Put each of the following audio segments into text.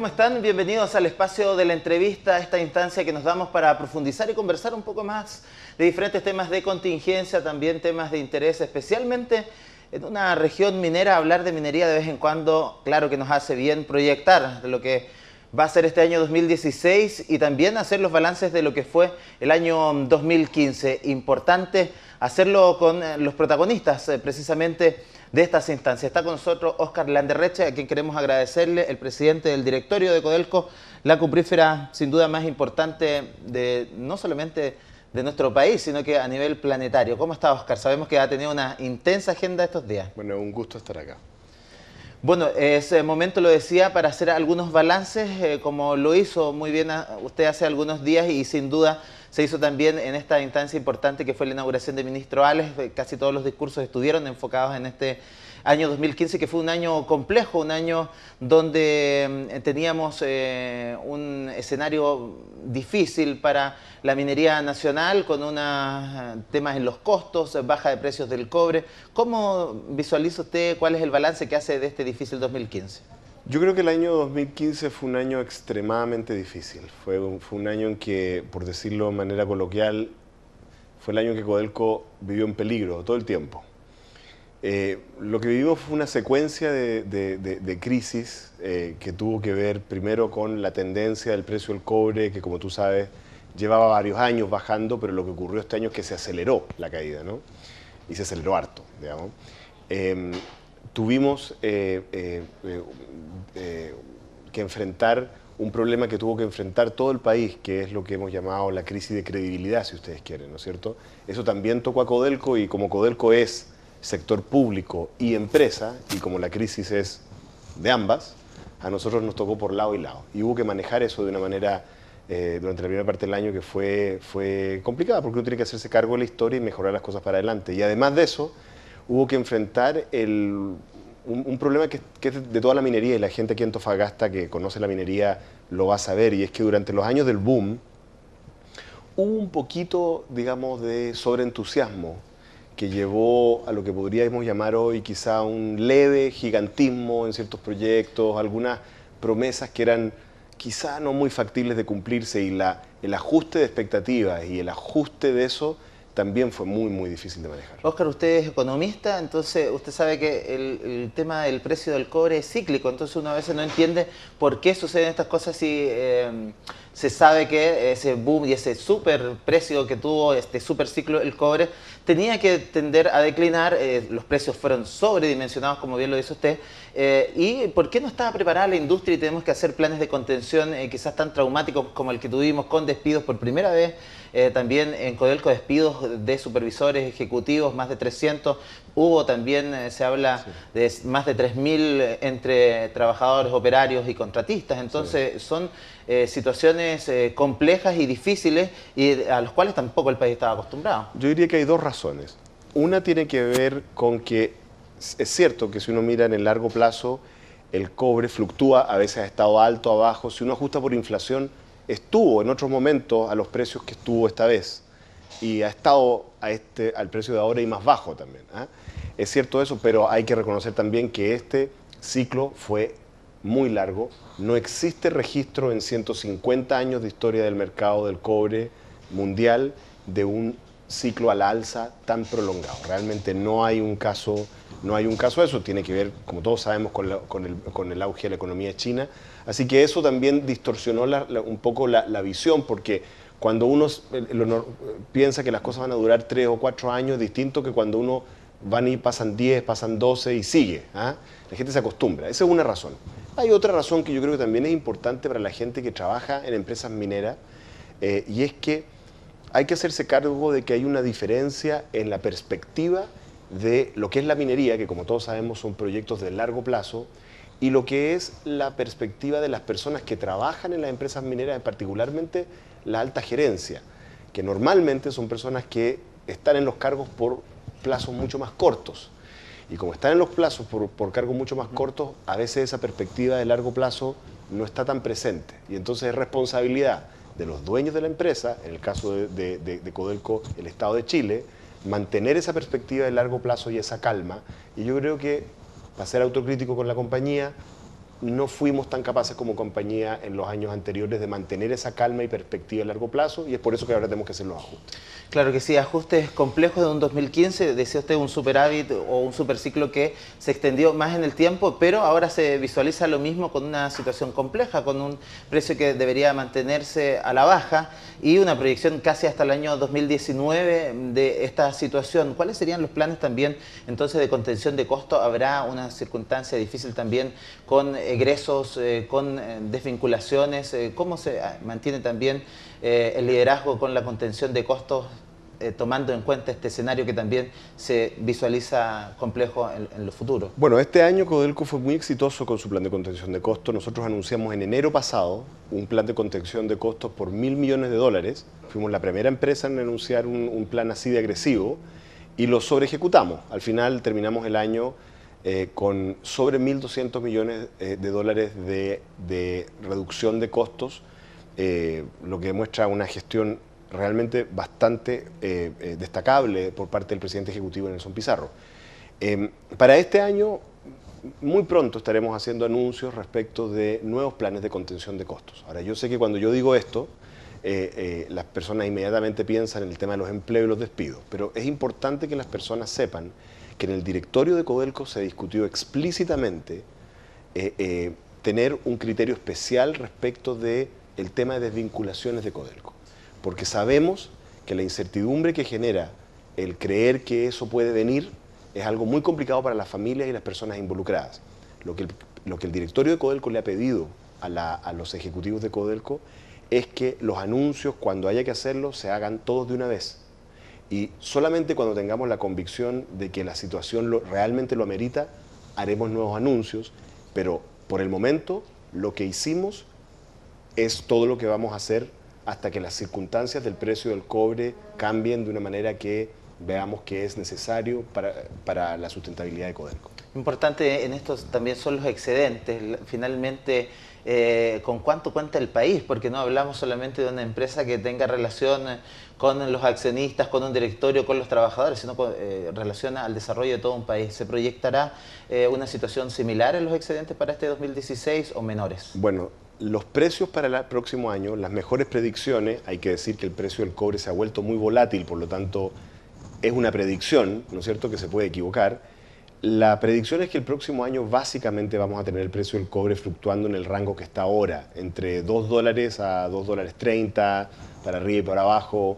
¿Cómo están? Bienvenidos al espacio de la entrevista, esta instancia que nos damos para profundizar y conversar un poco más de diferentes temas de contingencia, también temas de interés, especialmente en una región minera. Hablar de minería de vez en cuando, claro que nos hace bien proyectar lo que va a ser este año 2016 y también hacer los balances de lo que fue el año 2015. Importante hacerlo con los protagonistas precisamente de estas instancias. Está con nosotros Óscar Landerreche, a quien queremos agradecerle, el presidente del directorio de Codelco, la cuprífera sin duda más importante de no solamente de nuestro país, sino que a nivel planetario. ¿Cómo está, Óscar? Sabemos que ha tenido una intensa agenda estos días. Bueno, un gusto estar acá. Bueno, es momento, lo decía, para hacer algunos balances, como lo hizo muy bien usted hace algunos días y sin duda se hizo también en esta instancia importante que fue la inauguración de ministro Ales. Casi todos los discursos estuvieron enfocados en este año 2015, que fue un año complejo, un año donde teníamos un escenario difícil para la minería nacional, con unos temas en los costos, baja de precios del cobre. ¿Cómo visualiza usted, cuál es el balance que hace de este difícil 2015? Yo creo que el año 2015 fue un año extremadamente difícil. Fue un año en que, por decirlo de manera coloquial, fue el año en que Codelco vivió en peligro todo el tiempo. Lo que vivimos fue una secuencia de crisis que tuvo que ver primero con la tendencia del precio del cobre, que como tú sabes llevaba varios años bajando, pero lo que ocurrió este año es que se aceleró la caída, ¿no? Y se aceleró harto, digamos. Tuvimos que enfrentar un problema que tuvo que enfrentar todo el país, que es lo que hemos llamado la crisis de credibilidad, si ustedes quieren, ¿no es cierto? Eso también tocó a Codelco, y como Codelco es sector público y empresa, y como la crisis es de ambas, a nosotros nos tocó por lado y lado. Y hubo que manejar eso de una manera, durante la primera parte del año, que fue complicada, porque uno tiene que hacerse cargo de la historia y mejorar las cosas para adelante. Y además de eso, hubo que enfrentar un problema que es de toda la minería, y la gente aquí en Antofagasta que conoce la minería lo va a saber, y es que durante los años del boom hubo un poquito, digamos, de sobreentusiasmo que llevó a lo que podríamos llamar hoy quizá un leve gigantismo en ciertos proyectos, algunas promesas que eran quizá no muy factibles de cumplirse, y el ajuste de expectativas y el ajuste de eso también fue muy difícil de manejar. Óscar, usted es economista, entonces usted sabe que el tema del precio del cobre es cíclico, entonces uno a veces no entiende por qué suceden estas cosas si se sabe que ese boom y ese super precio que tuvo este super ciclo el cobre tenía que tender a declinar. Los precios fueron sobredimensionados, como bien lo dice usted, y ¿por qué no estaba preparada la industria y tenemos que hacer planes de contención quizás tan traumáticos como el que tuvimos, con despidos por primera vez? También en Codelco despidos de supervisores ejecutivos, más de 300. Hubo también, se habla de más de 3.000 entre trabajadores, operarios y contratistas. Entonces son situaciones complejas y difíciles, y a las cuales tampoco el país estaba acostumbrado. Yo diría que hay dos razones. Una tiene que ver con que es cierto que si uno mira en el largo plazo, el cobre fluctúa, a veces ha estado alto, abajo. Si uno ajusta por inflación, estuvo en otros momentos a los precios que estuvo esta vez, y ha estado al precio de ahora y más bajo también, ¿eh? Es cierto eso, pero hay que reconocer también que este ciclo fue muy largo. No existe registro en 150 años de historia del mercado del cobre mundial de un ciclo a la alza tan prolongado. Realmente no hay un caso de eso. Tiene que ver, como todos sabemos, con el auge de la economía china. Así que eso también distorsionó un poco la visión, porque cuando uno piensa que las cosas van a durar 3 o 4 años, es distinto que cuando uno van y pasan 10, pasan 12 y sigue, ¿eh? La gente se acostumbra. Esa es una razón. Hay otra razón que yo creo que también es importante para la gente que trabaja en empresas mineras, y es que hay que hacerse cargo de que hay una diferencia en la perspectiva de lo que es la minería, que como todos sabemos son proyectos de largo plazo, y lo que es la perspectiva de las personas que trabajan en las empresas mineras, particularmente la alta gerencia, que normalmente son personas que están en los cargos por plazos mucho más cortos. Y como están en los plazos por cargos mucho más cortos, a veces esa perspectiva de largo plazo no está tan presente. Y entonces es responsabilidad de los dueños de la empresa, en el caso de Codelco, el Estado de Chile, mantener esa perspectiva de largo plazo y esa calma. Y yo creo que, para ser autocrítico con la compañía, no fuimos tan capaces como compañía en los años anteriores de mantener esa calma y perspectiva a largo plazo, y es por eso que ahora tenemos que hacer los ajustes. Claro que sí, ajustes complejos de un 2015, decía usted un superávit o un superciclo que se extendió más en el tiempo, pero ahora se visualiza lo mismo con una situación compleja, con un precio que debería mantenerse a la baja y una proyección casi hasta el año 2019 de esta situación. ¿Cuáles serían los planes también entonces de contención de costo? ¿Habrá una circunstancia difícil también con egresos, con desvinculaciones? ¿Cómo se mantiene también el liderazgo con la contención de costos, tomando en cuenta este escenario que también se visualiza complejo en lo futuro? Bueno, este año Codelco fue muy exitoso con su plan de contención de costos. Nosotros anunciamos en enero pasado un plan de contención de costos por $1.000 millones. Fuimos la primera empresa en anunciar un plan así de agresivo y lo sobreejecutamos. Al final terminamos el año con sobre $1.200 millones de reducción de costos, lo que demuestra una gestión realmente bastante destacable por parte del presidente ejecutivo Nelson Pizarro. Para este año, muy pronto estaremos haciendo anuncios respecto de nuevos planes de contención de costos. Ahora, yo sé que cuando yo digo esto, las personas inmediatamente piensan en el tema de los empleos y los despidos, pero es importante que las personas sepan que en el directorio de Codelco se discutió explícitamente tener un criterio especial respecto del tema de desvinculaciones de Codelco, porque sabemos que la incertidumbre que genera el creer que eso puede venir es algo muy complicado para las familias y las personas involucradas. Lo que el directorio de Codelco le ha pedido a los ejecutivos de Codelco es que los anuncios, cuando haya que hacerlos, se hagan todos de una vez. Y solamente cuando tengamos la convicción de que la situación realmente lo amerita, haremos nuevos anuncios, pero por el momento lo que hicimos es todo lo que vamos a hacer hasta que las circunstancias del precio del cobre cambien de una manera que veamos que es necesario para la sustentabilidad de Codelco. Importante en esto también son los excedentes. Finalmente, ¿con cuánto cuenta el país? Porque no hablamos solamente de una empresa que tenga relación con los accionistas, con un directorio, con los trabajadores, sino relaciona al desarrollo de todo un país. ¿Se proyectará una situación similar en los excedentes para este 2016 o menores? Bueno, los precios para el próximo año, las mejores predicciones, hay que decir que el precio del cobre se ha vuelto muy volátil, por lo tanto es una predicción, ¿no es cierto?, que se puede equivocar. La predicción es que el próximo año básicamente vamos a tener el precio del cobre fluctuando en el rango que está ahora, entre $2 a $2.30, para arriba y para abajo,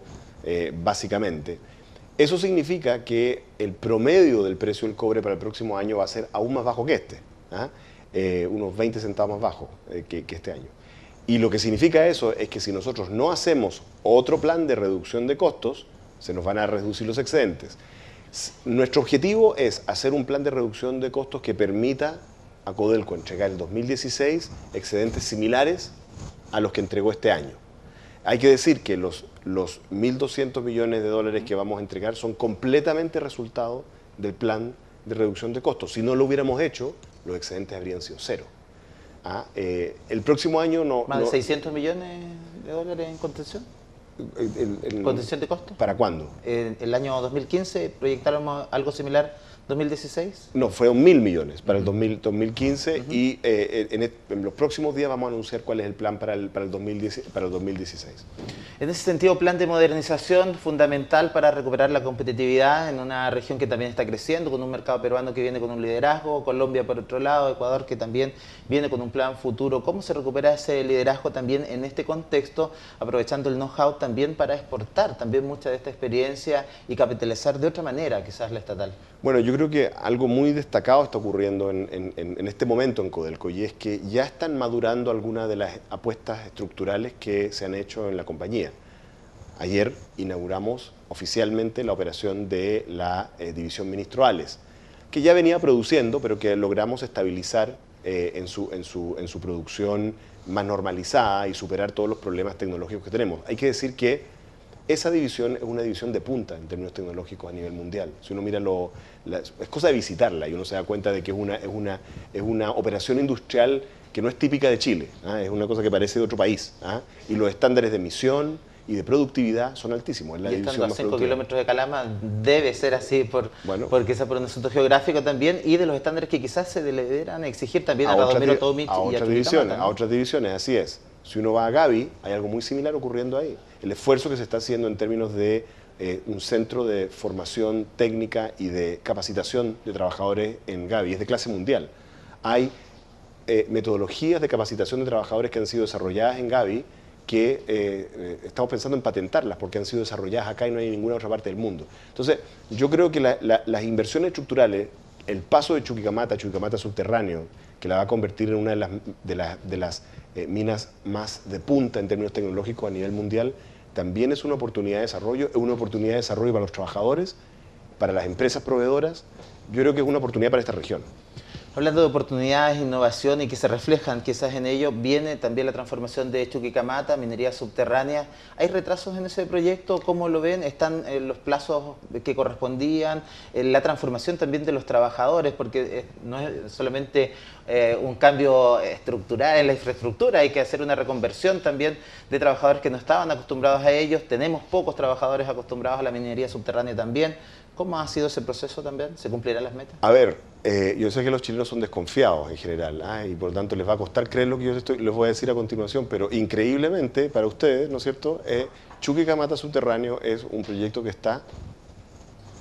básicamente. Eso significa que el promedio del precio del cobre para el próximo año va a ser aún más bajo que este, ¿ah? Unos 20 centavos más bajo que este año. Y lo que significa eso es que si nosotros no hacemos otro plan de reducción de costos, se nos van a reducir los excedentes. Nuestro objetivo es hacer un plan de reducción de costos que permita a Codelco entregar el 2016 excedentes similares a los que entregó este año. Hay que decir que los $1.200 millones que vamos a entregar son completamente resultado del plan de reducción de costos. Si no lo hubiéramos hecho, los excedentes habrían sido cero. El próximo año no... ¿Más de 600 millones de dólares en contención? ¿Contención de costos? ¿Para cuándo? El año 2015 proyectaron algo similar, 2016. No, fueron 1.000 millones para el 2015 y en los próximos días vamos a anunciar cuál es el plan para el 2016. En ese sentido, plan de modernización fundamental para recuperar la competitividad en una región que también está creciendo, con un mercado peruano que viene con un liderazgo, Colombia por otro lado, Ecuador que también viene con un plan futuro. ¿Cómo se recupera ese liderazgo también en este contexto, aprovechando el know-how también para exportar también mucha de esta experiencia y capitalizar de otra manera quizás la estatal? Bueno, yo creo que algo muy destacado está ocurriendo en este momento en Codelco, y es que ya están madurando algunas de las apuestas estructurales que se han hecho en la compañía. Ayer inauguramos oficialmente la operación de la división Ministro-Ales, que ya venía produciendo, pero que logramos estabilizar en su producción más normalizada y superar todos los problemas tecnológicos que tenemos. Hay que decir que esa división es una división de punta en términos tecnológicos a nivel mundial. Si uno mira es cosa de visitarla y uno se da cuenta de que es una operación industrial que no es típica de Chile, ¿ah? Es una cosa que parece de otro país, ¿ah? Y los estándares de emisión y de productividad son altísimos. Es la y estando división a más 5 productiva. kilómetros de Calama, debe ser así, Bueno, porque es por un asunto geográfico también, y de los estándares que quizás se deberán exigir también a Radomiro Tomic y a otras Chuquicamata, divisiones, ¿no? a otras divisiones, así es. Si uno va a Gavi, hay algo muy similar ocurriendo ahí. El esfuerzo que se está haciendo en términos de un centro de formación técnica y de capacitación de trabajadores en Gavi es de clase mundial. Hay metodologías de capacitación de trabajadores que han sido desarrolladas en Gavi que estamos pensando en patentarlas porque han sido desarrolladas acá y no hay en ninguna otra parte del mundo. Entonces, yo creo que las inversiones estructurales, el paso de Chuquicamata subterráneo, que la va a convertir en una de las minas más de punta en términos tecnológicos a nivel mundial, también es una oportunidad de desarrollo, es una oportunidad de desarrollo para los trabajadores, para las empresas proveedoras. Yo creo que es una oportunidad para esta región. Hablando de oportunidades, innovación y que se reflejan quizás en ello, viene también la transformación de Chuquicamata, minería subterránea. ¿Hay retrasos en ese proyecto? ¿Cómo lo ven? ¿Están los plazos que correspondían? La transformación también de los trabajadores, porque no es solamente un cambio estructural en la infraestructura, hay que hacer una reconversión también de trabajadores que no estaban acostumbrados a ellos. Tenemos pocos trabajadores acostumbrados a la minería subterránea también. ¿Cómo ha sido ese proceso también? ¿Se cumplirán las metas? A ver, yo sé que los chilenos son desconfiados en general, y por lo tanto les va a costar creer lo que yo les voy a decir a continuación, pero increíblemente para ustedes, ¿no es cierto?, Chuquicamata subterráneo es un proyecto que está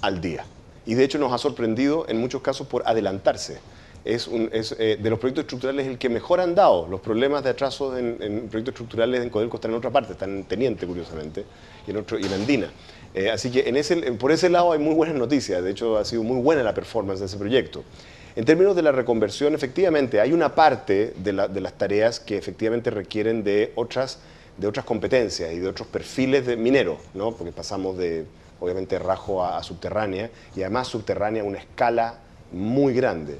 al día. Y de hecho nos ha sorprendido en muchos casos por adelantarse. De los proyectos estructurales el que mejor han dado. Los problemas de atrasos en proyectos estructurales en Codelco están en otra parte, están en Teniente, curiosamente, y en Andina. Así que por ese lado hay muy buenas noticias. De hecho, ha sido muy buena la performance de ese proyecto. En términos de la reconversión, efectivamente, hay una parte de las tareas que efectivamente requieren de otras competencias y de otros perfiles de mineros, ¿no? Porque pasamos de, obviamente, rajo a subterránea, y además subterránea a una escala muy grande.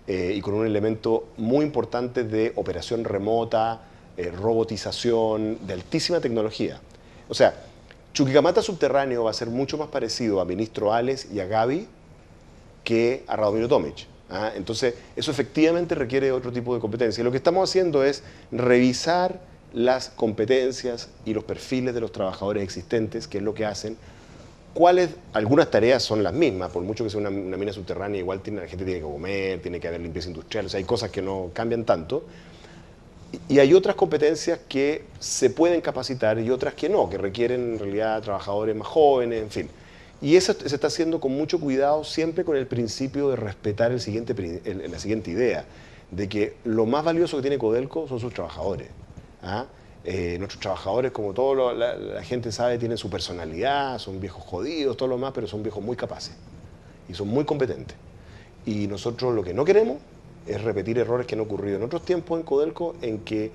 Y con un elemento muy importante de operación remota, robotización, de altísima tecnología. O sea, Chuquicamata subterráneo va a ser mucho más parecido a Ministro Ales y a Gavi que a Radomiro Tomic. Entonces, eso efectivamente requiere otro tipo de competencia. Y lo que estamos haciendo es revisar las competencias y los perfiles de los trabajadores existentes, que es lo que hacen. Algunas tareas son las mismas, por mucho que sea una mina subterránea, igual la gente tiene que comer, tiene que haber limpieza industrial, o sea, hay cosas que no cambian tanto. Y hay otras competencias que se pueden capacitar y otras que no, que requieren en realidad trabajadores más jóvenes, en fin. Y eso se está haciendo con mucho cuidado, siempre con el principio de respetar la siguiente idea, de que lo más valioso que tiene Codelco son sus trabajadores. Nuestros trabajadores, como la gente sabe, tienen su personalidad, son viejos jodidos, todo lo más, pero son viejos muy capaces y son muy competentes. Y nosotros lo que no queremos es repetir errores que han ocurrido en otros tiempos en Codelco, en que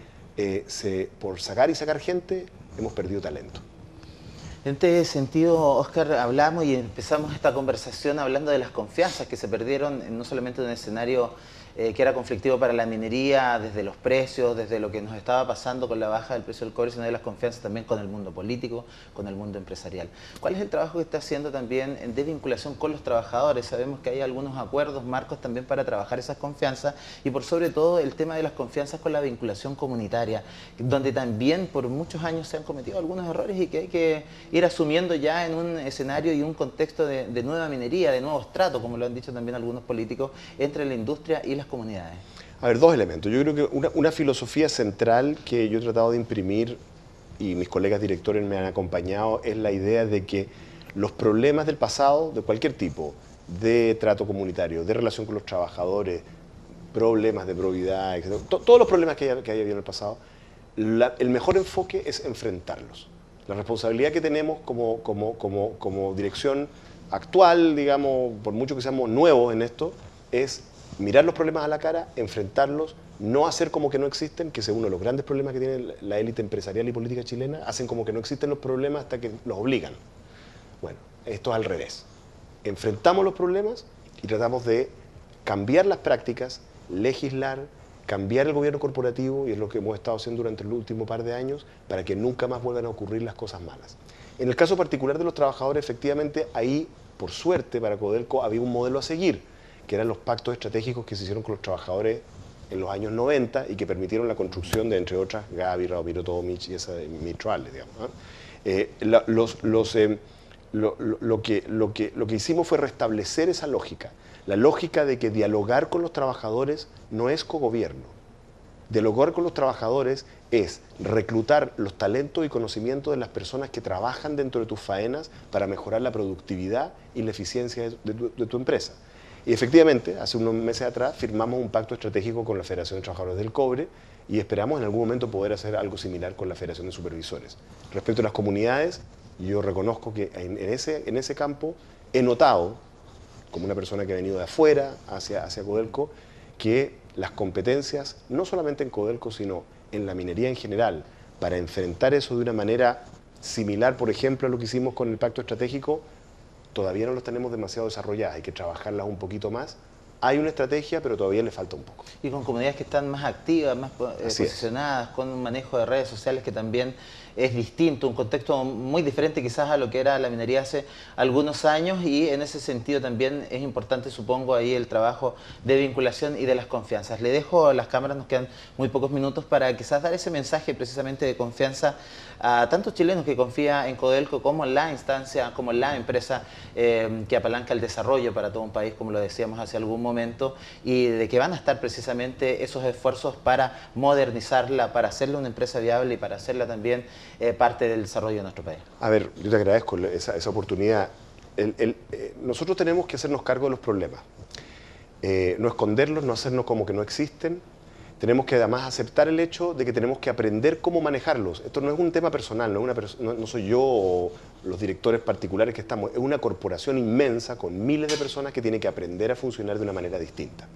por sacar y sacar gente hemos perdido talento. En este sentido, Óscar, hablamos y empezamos esta conversación hablando de las confianzas que se perdieron, no solamente en un escenario que era conflictivo para la minería, desde los precios, desde lo que nos estaba pasando con la baja del precio del cobre, sino de las confianzas también con el mundo político, con el mundo empresarial. ¿Cuál es el trabajo que está haciendo también de vinculación con los trabajadores? Sabemos que hay algunos acuerdos, marcos también para trabajar esas confianzas y por sobre todo el tema de las confianzas con la vinculación comunitaria, donde también por muchos años se han cometido algunos errores y que hay que ir asumiendo ya en un escenario y un contexto de nueva minería, de nuevos tratos, como lo han dicho también algunos políticos, entre la industria y las comunidades. A ver, dos elementos. Yo creo que una filosofía central que yo he tratado de imprimir y mis colegas directores me han acompañado es la idea de que los problemas del pasado, de cualquier tipo, de trato comunitario, de relación con los trabajadores, problemas de probidad, etc., todos los problemas que haya habido en el pasado, el mejor enfoque es enfrentarlos. La responsabilidad que tenemos como dirección actual, digamos, por mucho que seamos nuevos en esto, es mirar los problemas a la cara, enfrentarlos, no hacer como que no existen, que es uno de los grandes problemas que tiene la élite empresarial y política chilena, hacen como que no existen los problemas hasta que los obligan. Bueno, esto es al revés. Enfrentamos los problemas y tratamos de cambiar las prácticas, legislar, cambiar el gobierno corporativo, y es lo que hemos estado haciendo durante el último par de años, para que nunca más vuelvan a ocurrir las cosas malas. En el caso particular de los trabajadores, efectivamente, ahí, por suerte, para Codelco había un modelo a seguir, que eran los pactos estratégicos que se hicieron con los trabajadores en los años 90 y que permitieron la construcción de, entre otras, Gavi, Radomiro Tomic y esa Mitrales, digamos. Lo que hicimos fue restablecer esa lógica. La lógica de que dialogar con los trabajadores no es cogobierno. Dialogar con los trabajadores es reclutar los talentos y conocimientos de las personas que trabajan dentro de tus faenas para mejorar la productividad y la eficiencia de tu empresa. Y efectivamente, hace unos meses atrás firmamos un pacto estratégico con la Federación de Trabajadores del Cobre y esperamos en algún momento poder hacer algo similar con la Federación de Supervisores. Respecto a las comunidades, yo reconozco que en ese campo he notado, como una persona que ha venido de afuera hacia Codelco, que las competencias, no solamente en Codelco, sino en la minería en general, para enfrentar eso de una manera similar, por ejemplo, a lo que hicimos con el pacto estratégico, todavía no las tenemos demasiado desarrolladas, hay que trabajarlas un poquito más. Hay una estrategia, pero todavía le falta un poco. Y con comunidades que están más activas, más posicionadas, con un manejo de redes sociales que también es distinto, un contexto muy diferente quizás a lo que era la minería hace algunos años, y en ese sentido también es importante, supongo, ahí el trabajo de vinculación y de las confianzas. Le dejo las cámaras, nos quedan muy pocos minutos para quizás dar ese mensaje precisamente de confianza a tantos chilenos que confían en Codelco como la instancia, como la empresa que apalanca el desarrollo para todo un país, como lo decíamos hace algún momento, y de que van a estar precisamente esos esfuerzos para modernizarla, para hacerla una empresa viable y para hacerla también parte del desarrollo de nuestro país. A ver, yo te agradezco esa oportunidad. Nosotros tenemos que hacernos cargo de los problemas, no esconderlos, no hacernos como que no existen. Tenemos que además aceptar el hecho de que tenemos que aprender cómo manejarlos. Esto no es un tema personal, no soy yo o los directores particulares que estamos, es una corporación inmensa con miles de personas que tiene que aprender a funcionar de una manera distinta.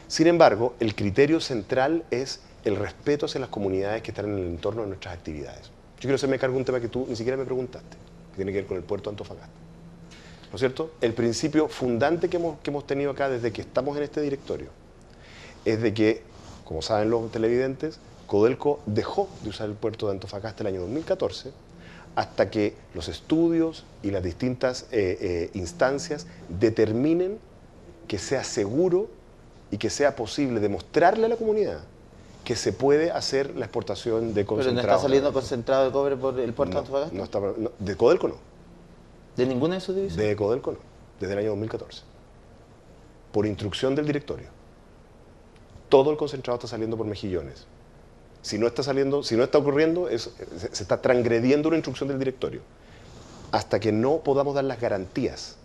Sin embargo, el criterio central es el respeto hacia las comunidades que están en el entorno de nuestras actividades. Yo quiero hacerme cargo de un tema que tú ni siquiera me preguntaste, que tiene que ver con el puerto de Antofagasta. ¿No es cierto? El principio fundante que hemos tenido acá desde que estamos en este directorio es de que, como saben los televidentes, Codelco dejó de usar el puerto de Antofagasta el año 2014 hasta que los estudios y las distintas instancias determinen que sea seguro y que sea posible demostrarle a la comunidad que se puede hacer la exportación de concentrado. ¿Pero no está saliendo concentrado de cobre por el puerto de Antofagasta? No, de Codelco no. ¿De ninguna de sus divisiones? De Codelco no, desde el año 2014. Por instrucción del directorio. Todo el concentrado está saliendo por mejillones. Si no está saliendo, si no está ocurriendo, se está transgrediendo una instrucción del directorio. Hasta que no podamos dar las garantías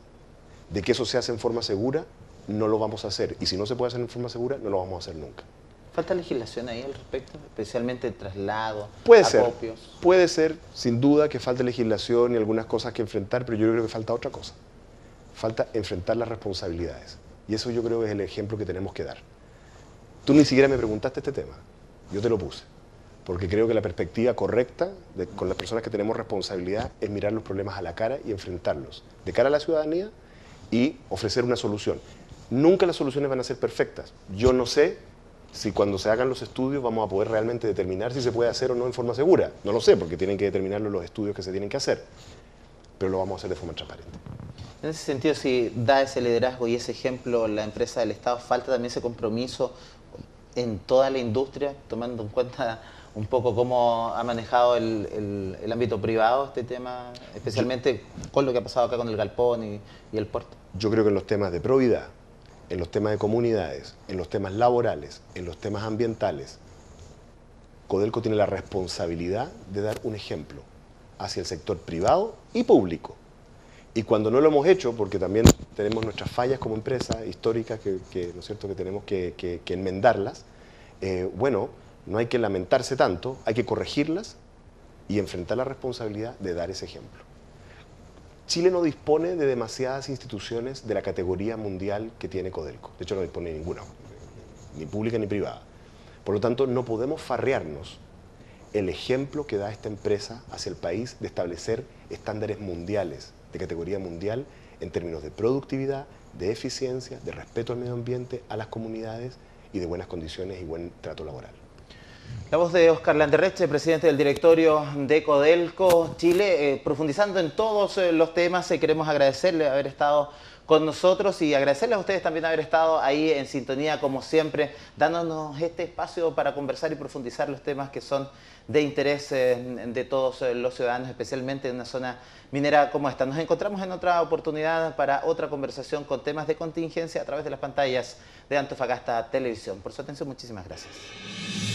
de que eso se hace en forma segura, no lo vamos a hacer. Y si no se puede hacer en forma segura, no lo vamos a hacer nunca. ¿Falta legislación ahí al respecto? Especialmente el traslado, acopios. Puede ser, sin duda, que falte legislación y algunas cosas que enfrentar, pero yo creo que falta otra cosa. Falta enfrentar las responsabilidades. Y eso yo creo que es el ejemplo que tenemos que dar. Tú ni siquiera me preguntaste este tema, yo te lo puse, porque creo que la perspectiva correcta con las personas que tenemos responsabilidad es mirar los problemas a la cara y enfrentarlos de cara a la ciudadanía y ofrecer una solución. Nunca las soluciones van a ser perfectas. Yo no sé si cuando se hagan los estudios vamos a poder realmente determinar si se puede hacer o no en forma segura. No lo sé, porque tienen que determinarlo los estudios que se tienen que hacer, pero lo vamos a hacer de forma transparente. En ese sentido, si da ese liderazgo y ese ejemplo la empresa del Estado, falta también ese compromiso en toda la industria, tomando en cuenta un poco cómo ha manejado el ámbito privado este tema, especialmente con lo que ha pasado acá con el galpón y el puerto. Yo creo que en los temas de probidad, en los temas de comunidades, en los temas laborales, en los temas ambientales, Codelco tiene la responsabilidad de dar un ejemplo hacia el sector privado y público. Y cuando no lo hemos hecho, porque también tenemos nuestras fallas como empresa históricas ¿no es cierto?, que tenemos que enmendarlas, bueno, no hay que lamentarse tanto, hay que corregirlas y enfrentar la responsabilidad de dar ese ejemplo. Chile no dispone de demasiadas instituciones de la categoría mundial que tiene Codelco. De hecho, no dispone de ninguna, ni pública ni privada. Por lo tanto, no podemos farrearnos el ejemplo que da esta empresa hacia el país de establecer estándares mundiales, de categoría mundial, en términos de productividad, de eficiencia, de respeto al medio ambiente, a las comunidades y de buenas condiciones y buen trato laboral. La voz de Óscar Landerreche, presidente del directorio de Codelco Chile, profundizando en todos los temas. Queremos agradecerle haber estado con nosotros y agradecerles a ustedes también haber estado ahí en sintonía como siempre, dándonos este espacio para conversar y profundizar los temas que son de interés de todos los ciudadanos, especialmente en una zona minera como esta. Nos encontramos en otra oportunidad para otra conversación con temas de contingencia a través de las pantallas de Antofagasta Televisión. Por su atención, muchísimas gracias.